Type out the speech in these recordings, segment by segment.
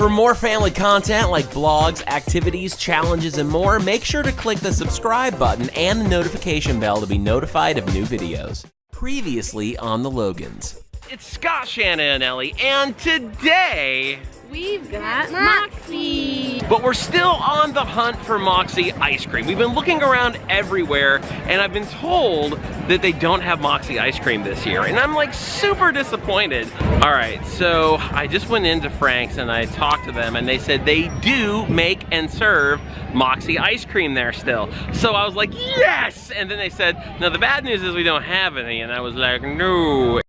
For more family content like vlogs, activities, challenges, and more, make sure to click the subscribe button and the notification bell to be notified of new videos. Previously on the Logans. It's Scott, Shannon, and Ellie, and today we've got Moxie! But we're still on the hunt for Moxie ice cream. We've been looking around everywhere, and I've been told that they don't have Moxie ice cream this year, and I'm like super disappointed. All right, so I just went into Frank's and I talked to them, and they said they do make and serve Moxie ice cream there still. So I was like, yes! And then they said, no, the bad news is we don't have any, and I was like, no.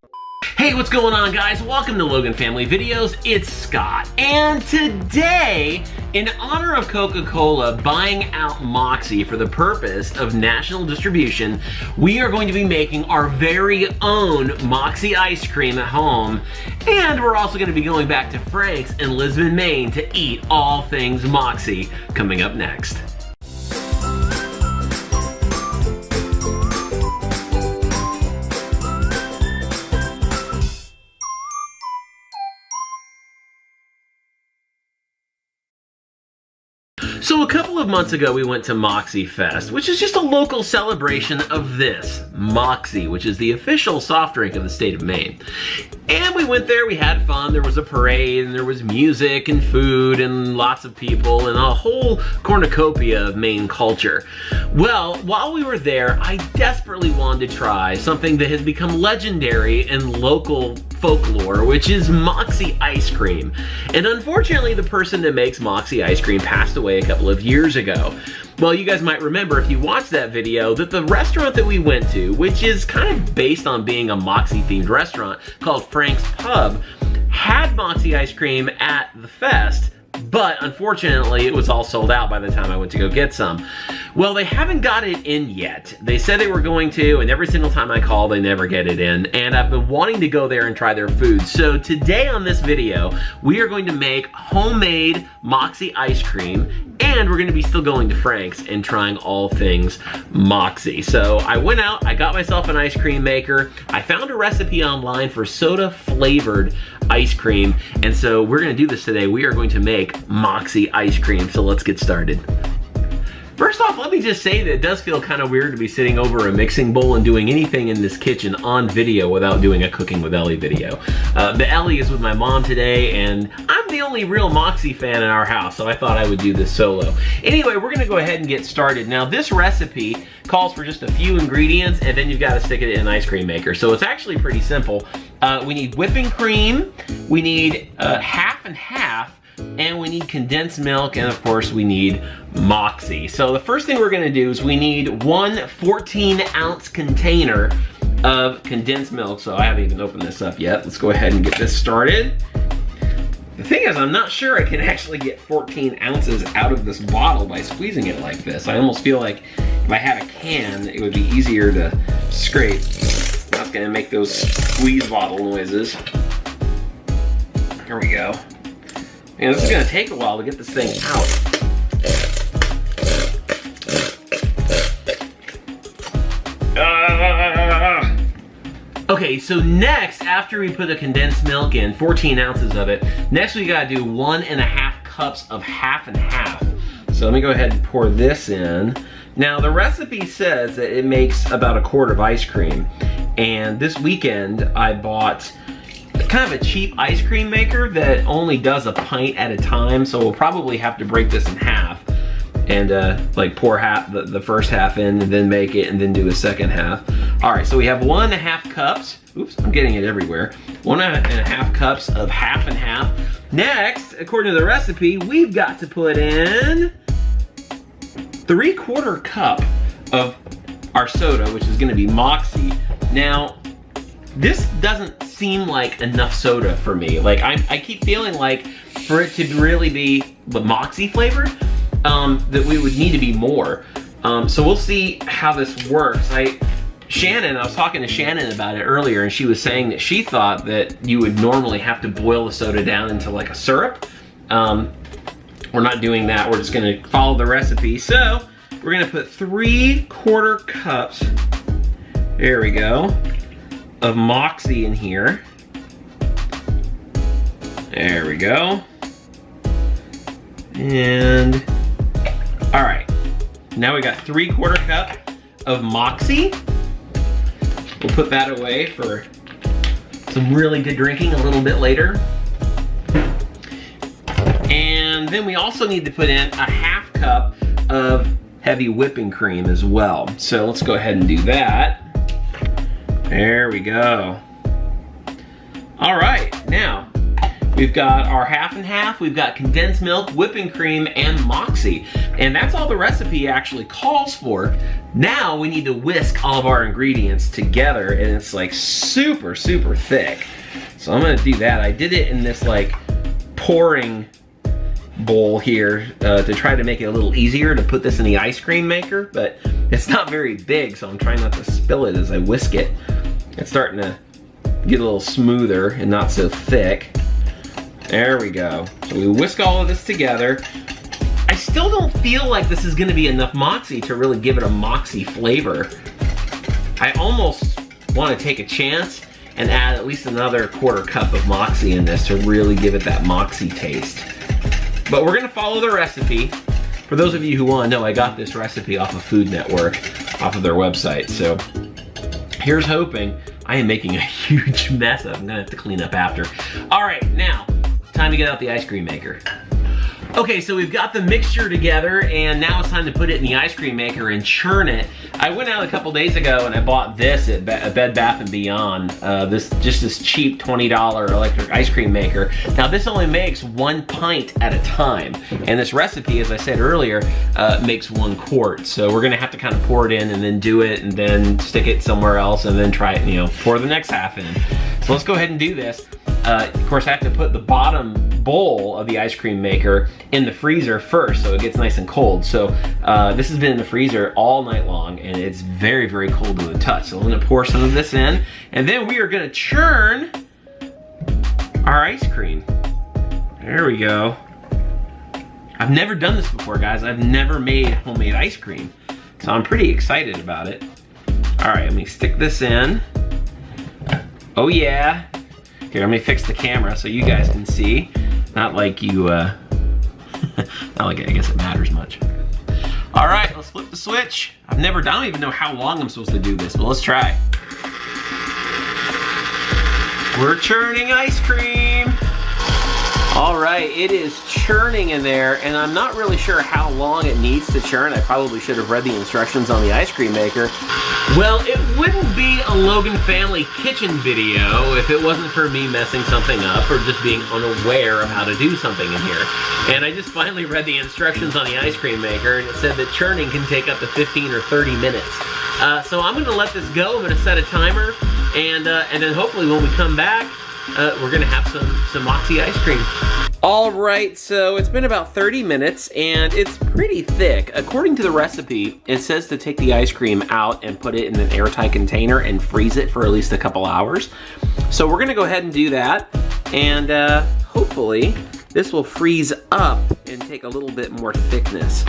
Hey, what's going on, guys? Welcome to Logan Family Videos. It's Scott, and today, in honor of Coca-Cola buying out Moxie for the purpose of national distribution, we are going to be making our very own Moxie ice cream at home, and we're also going to be going back to Frank's in Lisbon, Maine to eat all things Moxie, coming up next. So a couple of months ago we went to Moxiefest, which is just a local celebration of this, Moxie, which is the official soft drink of the state of Maine. And we went there, we had fun, there was a parade, and there was music and food and lots of people and a whole cornucopia of Maine culture. Well, while we were there, I desperately wanted to try something that has become legendary in local folklore, which is Moxie ice cream. And unfortunately, the person that makes Moxie ice cream passed away a couple of years ago. Well, you guys might remember if you watched that video that the restaurant that we went to, which is kind of based on being a Moxie themed restaurant called Frank's Pub, had Moxie ice cream at the fest, but unfortunately it was all sold out by the time I went to go get some. Well, they haven't got it in yet. They said they were going to, and every single time I call, they never get it in, and I've been wanting to go there and try their food. So today on this video, we are going to make homemade Moxie ice cream, and we're gonna be still going to Frank's and trying all things Moxie. So I went out, I got myself an ice cream maker. I found a recipe online for soda flavored ice cream, and so we're gonna do this today. We are going to make Moxie ice cream, so let's get started. First off, let me just say that it does feel kind of weird to be sitting over a mixing bowl and doing anything in this kitchen on video without doing a Cooking with Ellie video. But Ellie is with my mom today, and I'm the only real Moxie fan in our house, so I thought I would do this solo. Anyway, we're gonna go ahead and get started. Now, this recipe calls for just a few ingredients, and then you've got to stick it in an ice cream maker. So it's actually pretty simple. We need whipping cream, we need half and half, and we need condensed milk, and of course we need Moxie. So the first thing we're gonna do is we need one 14-ounce container of condensed milk. So I haven't even opened this up yet. Let's go ahead and get this started. The thing is, I'm not sure I can actually get 14 ounces out of this bottle by squeezing it like this. I almost feel like if I had a can, it would be easier to scrape. That's gonna make those squeeze bottle noises. Here we go. And this is gonna take a while to get this thing out. Okay, so next, after we put the condensed milk in, 14 ounces of it, next we gotta do 1.5 cups of half and half. So let me go ahead and pour this in. Now the recipe says that it makes about a quart of ice cream. And this weekend I bought kind of a cheap ice cream maker that only does a pint at a time, so we'll probably have to break this in half and like pour the first half in and then make it and then do the second half. All right, so we have 1.5 cups. Oops, I'm getting it everywhere. 1.5 cups of half and half. Next, according to the recipe, we've got to put in 3/4 cup of our soda, which is gonna be Moxie. Now, this doesn't seem like enough soda for me. Like, I keep feeling like for it to really be the Moxie flavored, that we would need to be more. So we'll see how this works. I was talking to Shannon about it earlier, and she was saying that she thought that you would normally have to boil the soda down into like a syrup. We're not doing that. We're just gonna follow the recipe. So we're gonna put 3/4 cups, there we go, of Moxie in here. There we go. And, all right. Now we got 3/4 cup of Moxie. We'll put that away for some really good drinking a little bit later. And then we also need to put in a 1/2 cup of heavy whipping cream as well. So let's go ahead and do that. There we go. All right, now we've got our 1/2 and 1/2. We've got condensed milk, whipping cream, and Moxie. And that's all the recipe actually calls for. Now we need to whisk all of our ingredients together, and it's like super, super thick. So I'm gonna do that. I did it in this like pouring bowl here to try to make it a little easier to put this in the ice cream maker, but it's not very big, so I'm trying not to spill it as I whisk it. It's starting to get a little smoother and not so thick. There we go. So we whisk all of this together. I still don't feel like this is gonna be enough Moxie to really give it a Moxie flavor. I almost wanna take a chance and add at least another 1/4 cup of Moxie in this to really give it that Moxie taste. But we're gonna follow the recipe. For those of you who wanna know, I got this recipe off of Food Network, off of their website. So here's hoping. I am making a huge mess of. I'm gonna have to clean up after. All right, now, time to get out the ice cream maker. Okay, so we've got the mixture together, and now it's time to put it in the ice cream maker and churn it. I went out a couple days ago and I bought this at Bed Bath & Beyond. This cheap $20 electric ice cream maker. Now this only makes 1 pint at a time, and this recipe, as I said earlier, makes 1 quart. So we're gonna have to kind of pour it in and then do it and then stick it somewhere else and then try it, you know, pour the next half in. So let's go ahead and do this. Of course, I have to put the bottom bowl of the ice cream maker in the freezer first so it gets nice and cold. So this has been in the freezer all night long and it's very, very cold to the touch. So I'm gonna pour some of this in, and then we are gonna churn our ice cream. There we go. I've never done this before, guys. I've never made homemade ice cream. So I'm pretty excited about it. All right, let me stick this in. Oh yeah. Here, let me fix the camera so you guys can see. Not like you, not like I guess it matters much. All right, let's flip the switch. I don't even know how long I'm supposed to do this, but let's try. We're churning ice cream. All right, it is churning in there, and I'm not really sure how long it needs to churn. I probably should have read the instructions on the ice cream maker. Well, it wouldn't be a Logan family kitchen video if it wasn't for me messing something up or just being unaware of how to do something in here. And I just finally read the instructions on the ice cream maker, and it said that churning can take up to 15 or 30 minutes. So I'm gonna let this go. I'm gonna set a timer, and then hopefully when we come back, we're gonna have some Moxie ice cream. All right, so it's been about 30 minutes and it's pretty thick. According to the recipe, it says to take the ice cream out and put it in an airtight container and freeze it for at least a couple hours. So we're gonna go ahead and do that, and hopefully this will freeze up and take a little bit more thickness.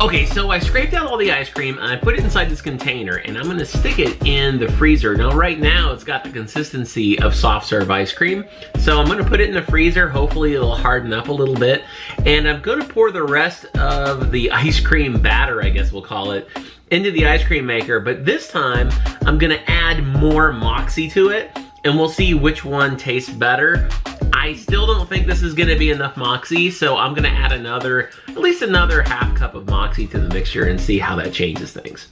Okay, so I scraped out all the ice cream and I put it inside this container, and I'm gonna stick it in the freezer. Now right now it's got the consistency of soft serve ice cream. So I'm gonna put it in the freezer. Hopefully it'll harden up a little bit. And I'm gonna pour the rest of the ice cream batter, I guess we'll call it, into the ice cream maker. But this time I'm gonna add more Moxie to it, and we'll see which one tastes better. I still don't think this is gonna be enough Moxie, so I'm gonna add at least another half cup of Moxie to the mixture and see how that changes things.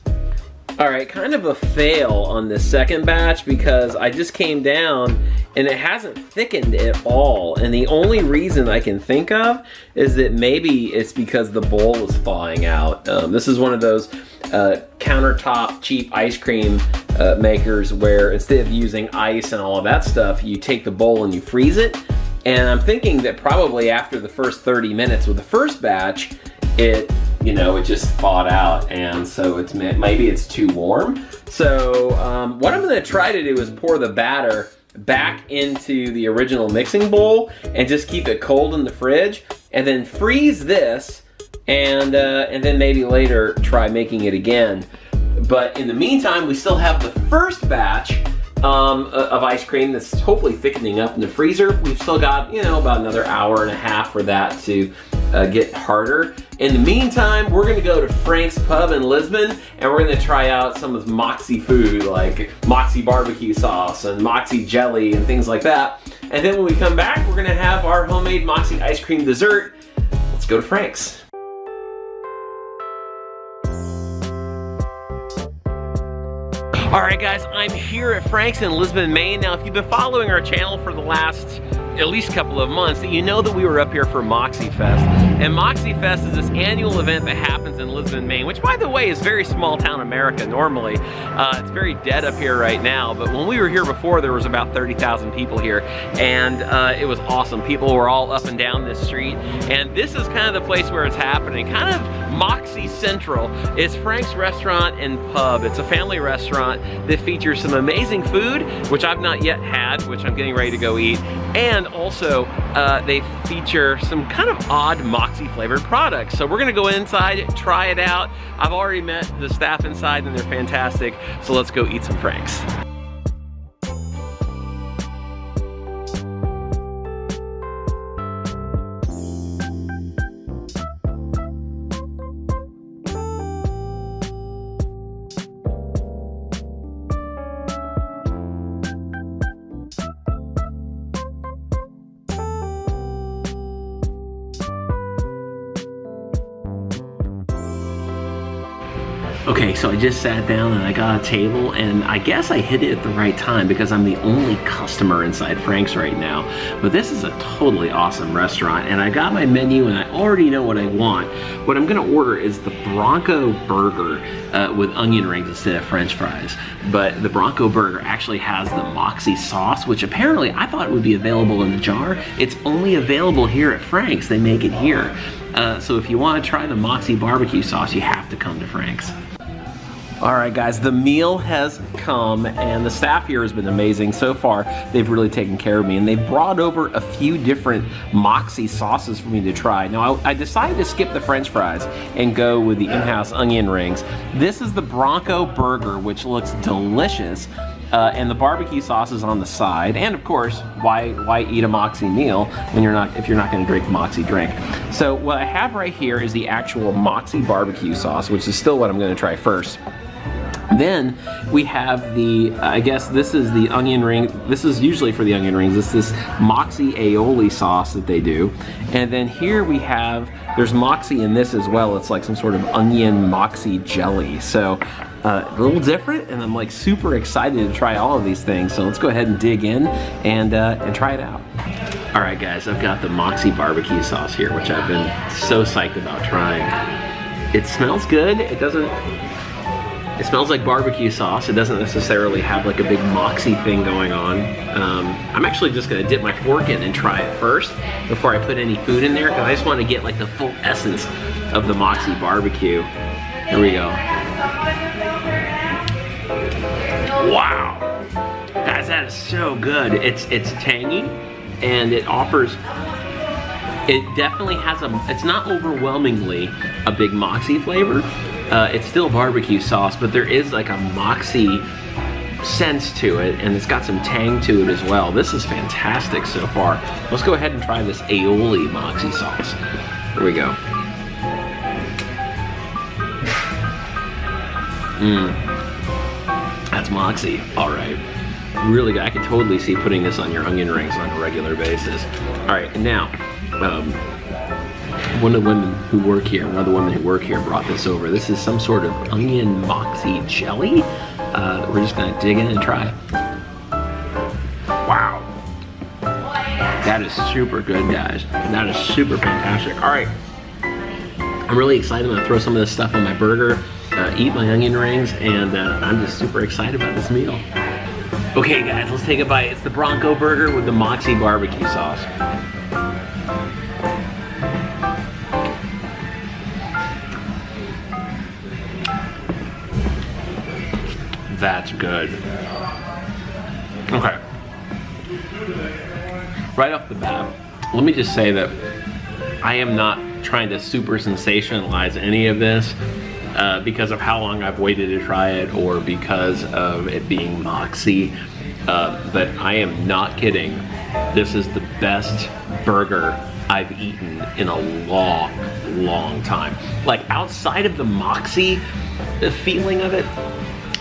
All right, kind of a fail on this second batch because I just came down and it hasn't thickened at all. And the only reason I can think of is that maybe it's because the bowl is thawing out. This is one of those countertop cheap ice cream makers where instead of using ice and all of that stuff, you take the bowl and you freeze it. And I'm thinking that probably after the first 30 minutes with the first batch, it just thawed out, and so maybe it's too warm. So what I'm gonna try to do is pour the batter back into the original mixing bowl and just keep it cold in the fridge, and then freeze this, and then maybe later try making it again. But in the meantime, we still have the first batch of ice cream that's hopefully thickening up in the freezer. We've still got, about another hour and a half for that to get harder. In the meantime, we're gonna go to Frank's Pub in Lisbon, and we're gonna try out some of the Moxie food, like Moxie barbecue sauce and Moxie jelly and things like that. And then when we come back, we're gonna have our homemade Moxie ice cream dessert. Let's go to Frank's. All right, guys, I'm here at Frank's in Lisbon, Maine. Now, if you've been following our channel for the last at least couple of months, that you know that we were up here for Moxiefest. And Moxiefest is this annual event that happens in Lisbon, Maine, which, by the way, is very small town America normally. It's very dead up here right now, but when we were here before, there was about 30,000 people here, and it was awesome. People were all up and down this street, and this is kind of the place where it's happening, kind of Moxie Central. It's Frank's Restaurant and Pub. It's a family restaurant that features some amazing food, which I've not yet had, which I'm getting ready to go eat, and also they feature some kind of odd Moxie flavored products. So we're gonna go inside, try it out. I've already met the staff inside and they're fantastic. So let's go eat some Frank's. Okay, so I just sat down and I got a table, and I guess I hit it at the right time because I'm the only customer inside Frank's right now. But this is a totally awesome restaurant, and I got my menu and I already know what I want. What I'm gonna order is the Bronco Burger with onion rings instead of French fries. But the Bronco Burger actually has the Moxie sauce, which apparently I thought it would be available in the jar. It's only available here at Frank's. They make it here. So if you want to try the Moxie barbecue sauce, you have to come to Frank's. All right, guys, the meal has come, and the staff here has been amazing so far. They've really taken care of me, and they've brought over a few different Moxie sauces for me to try. Now, I decided to skip the French fries and go with the in-house onion rings. This is the Bronco Burger, which looks delicious, and the barbecue sauce is on the side. And of course, why eat a Moxie meal when if you're not going to drink Moxie drink? So what I have right here is the actual Moxie barbecue sauce, which is still what I'm going to try first. Then we have the, I guess this is the onion ring. This is usually for the onion rings. This is Moxie aioli sauce that they do. And then here we have, there's Moxie in this as well. It's like some sort of onion Moxie jelly. So a little different, and I'm like super excited to try all of these things. So let's go ahead and dig in and try it out. All right, guys, I've got the Moxie barbecue sauce here, which I've been so psyched about trying. It smells good. It smells like barbecue sauce. It doesn't necessarily have like a big Moxie thing going on. I'm actually just gonna dip my fork in and try it first before I put any food in there, because I just want to get like the full essence of the Moxie barbecue. Here we go. Wow, guys, that is so good. It's tangy, and it offers. It definitely has it's not overwhelmingly a big Moxie flavor. It's still barbecue sauce, but there is like a Moxie sense to it, and it's got some tang to it as well. This is fantastic so far. Let's go ahead and try this aioli Moxie sauce. Here we go. That's Moxie. All right. Really good. I could totally see putting this on your onion rings on a regular basis. All right, and now, one of the women who work here, brought this over. This is some sort of onion Moxie jelly. We're just gonna dig in and try. Wow. That is super good, guys. That is super fantastic. All right. I'm really excited. I'm gonna throw some of this stuff on my burger, eat my onion rings, and I'm just super excited about this meal. Okay, guys, let's take a bite. It's the Bronco Burger with the Moxie barbecue sauce. That's good. Okay. Right off the bat, let me just say that I am not trying to super sensationalize any of this because of how long I've waited to try it, or because of it being Moxie, but I am not kidding. This is the best burger I've eaten in a long time. Like outside of the Moxie, the feeling of it,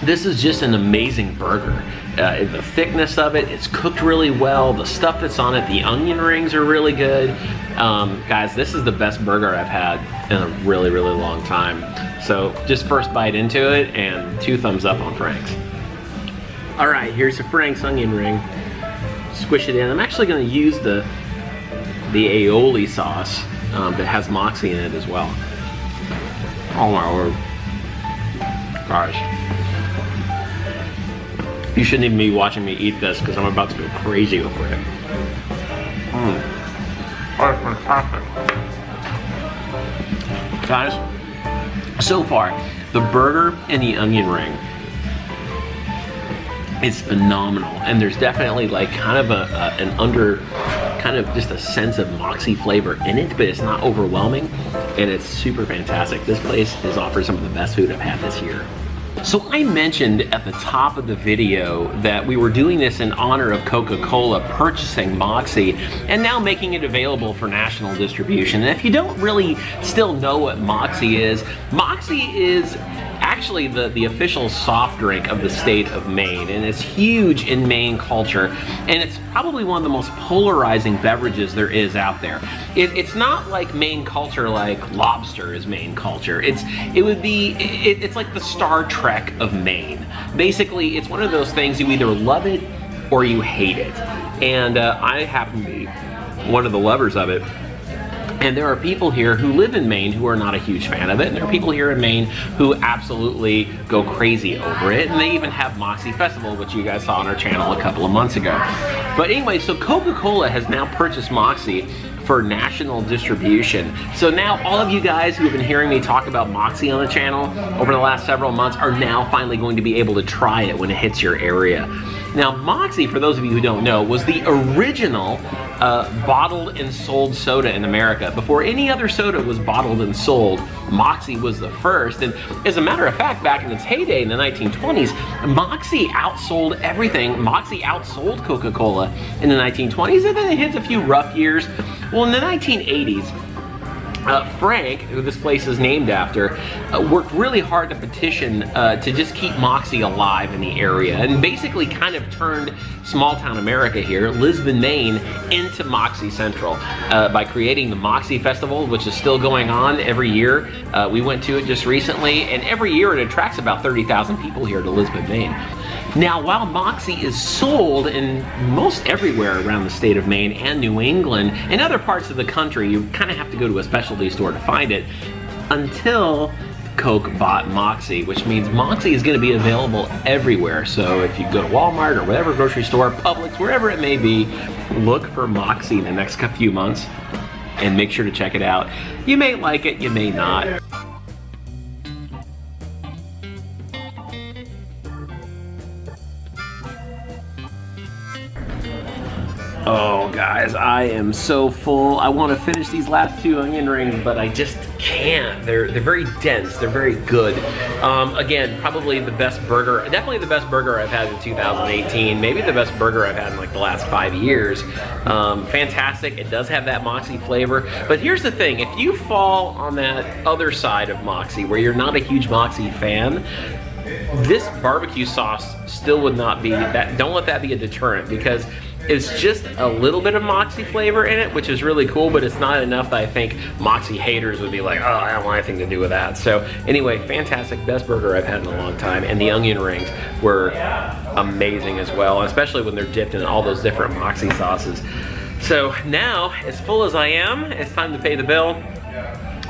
this is just an amazing burger. The thickness of it, it's cooked really well. The stuff that's on it, the onion rings are really good. Guys, this is the best burger I've had in a really long time. So just first bite into it and 2 thumbs up on Frank's. All right, here's a Frank's onion ring. Squish it in. I'm actually gonna use the aioli sauce that has Moxie in it as well. Oh my word. Guys. You shouldn't even be watching me eat this because I'm about to go crazy over it. That's fantastic. Guys, so far, the burger and the onion ring is phenomenal. And there's definitely like kind of kind of just a sense of Moxie flavor in it, but it's not overwhelming. And it's super fantastic. This place has offered some of the best food I've had this year. So I mentioned at the top of the video that we were doing this in honor of Coca-Cola purchasing Moxie and now making it available for national distribution. And if you don't really still know what Moxie is actually the official soft drink of the state of Maine, and it's huge in Maine culture, and it's probably one of the most polarizing beverages there is out there. It's not like Maine culture like lobster is Maine culture. It's like the Star Trek of Maine. Basically, it's one of those things you either love it or you hate it, and I happen to be one of the lovers of it. And there are people here who live in Maine who are not a huge fan of it, and there are people here in Maine who absolutely go crazy over it, and they even have Moxie Festival, which you guys saw on our channel a couple of months ago. But anyway, so Coca-Cola has now purchased Moxie for national distribution. So now all of you guys who have been hearing me talk about Moxie on the channel over the last several months are now finally going to be able to try it when it hits your area. Now, Moxie, for those of you who don't know, was the original bottled and sold soda in America. Before any other soda was bottled and sold, Moxie was the first. And as a matter of fact, back in its heyday in the 1920s, Moxie outsold everything. Moxie outsold Coca-Cola in the 1920s, and then it hit a few rough years. Well, in the 1980s, Frank, who this place is named after, worked really hard to petition to just keep Moxie alive in the area, and basically kind of turned small town America here, Lisbon, Maine, into Moxie Central by creating the Moxie Festival, which is still going on every year. We went to it just recently, and every year it attracts about 30,000 people here to Lisbon, Maine. Now, while Moxie is sold in most everywhere around the state of Maine and New England and other parts of the country, you kind of have to go to a specialty store to find it, until Coke bought Moxie, which means Moxie is going to be available everywhere. So if you go to Walmart or whatever grocery store, Publix, wherever it may be, look for Moxie in the next few months and make sure to check it out. You may like it, you may not. Oh guys, I am so full. I want to finish these last 2 onion rings, but I just can't. They're very dense, they're very good. Again, probably the best burger, definitely the best burger I've had in 2018, maybe the best burger I've had in like the last 5 years. Fantastic, it does have that Moxie flavor. But here's the thing, if you fall on that other side of Moxie, where you're not a huge Moxie fan, this barbecue sauce still would not be that. Don't let that be a deterrent, because it's just a little bit of Moxie flavor in it, which is really cool, but it's not enough that I think Moxie haters would be like, oh, I don't want anything to do with that. So anyway, fantastic, best burger I've had in a long time, and the onion rings were amazing as well, especially when they're dipped in all those different Moxie sauces. So now, as full as I am, it's time to pay the bill.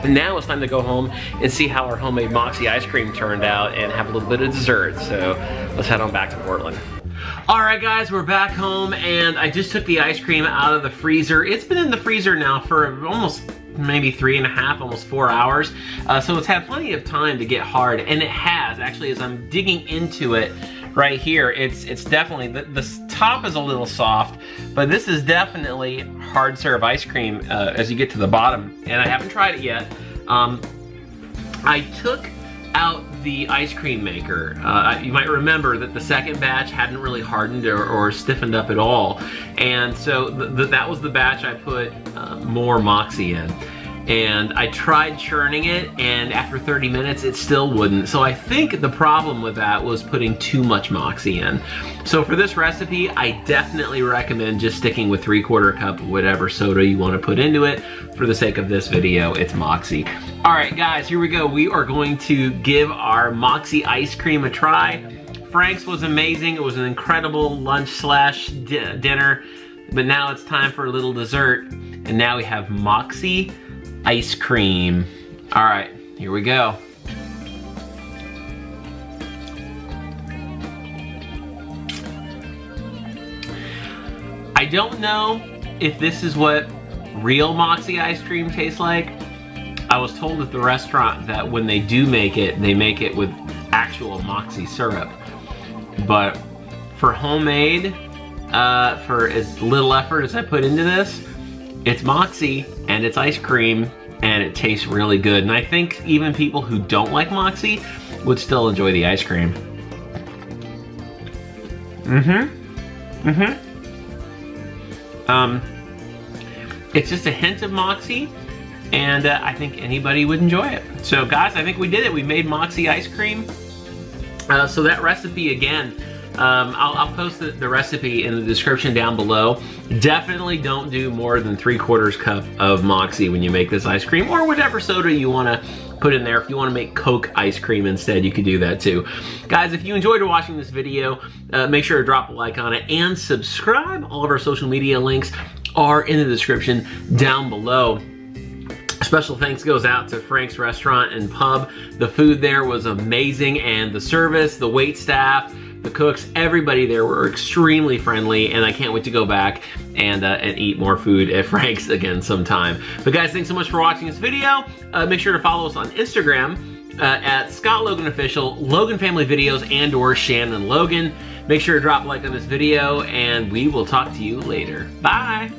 And now it's time to go home and see how our homemade Moxie ice cream turned out and have a little bit of dessert. So let's head on back to Portland. All right guys, we're back home, and I just took the ice cream out of the freezer. It's been in the freezer now for almost maybe 3.5, almost 4 hours. So it's had plenty of time to get hard, and it has. Actually, as I'm digging into it right here, it's definitely, the top is a little soft, but this is definitely hard serve ice cream as you get to the bottom, and I haven't tried it yet. I took out the ice cream maker. You might remember that the second batch hadn't really hardened or stiffened up at all. And so that was the batch I put more Moxie in. And I tried churning it, and after 30 minutes, it still wouldn't. So I think the problem with that was putting too much Moxie in. So for this recipe, I definitely recommend just sticking with 3/4 cup of whatever soda you want to put into it. For the sake of this video, it's Moxie. All right, guys, here we go. We are going to give our Moxie ice cream a try. Frank's was amazing. It was an incredible lunch / dinner. But now it's time for a little dessert. And now we have Moxie ice cream. All right, here we go. I don't know if this is what real Moxie ice cream tastes like. I was told at the restaurant that when they do make it, they make it with actual Moxie syrup. But for homemade, for as little effort as I put into this, it's Moxie and it's ice cream and it tastes really good. And I think even people who don't like Moxie would still enjoy the ice cream. It's just a hint of Moxie, and I think anybody would enjoy it. So guys, I think we did it. We made Moxie ice cream. So that recipe again, I'll post the recipe in the description down below. Definitely don't do more than 3/4 cup of Moxie when you make this ice cream, or whatever soda you want to put in there. If you want to make Coke ice cream instead, you could do that too. Guys, if you enjoyed watching this video, make sure to drop a like on it and subscribe. All of our social media links are in the description down below. Special thanks goes out to Frank's Restaurant and Pub. The food there was amazing, and the service, the wait staff, the cooks, everybody there were extremely friendly, and I can't wait to go back and eat more food at Frank's again sometime. But guys, thanks so much for watching this video. Make sure to follow us on Instagram at Scott Logan Official, Logan Family Videos, and/or Shanon Logan. Make sure to drop a like on this video, and we will talk to you later. Bye!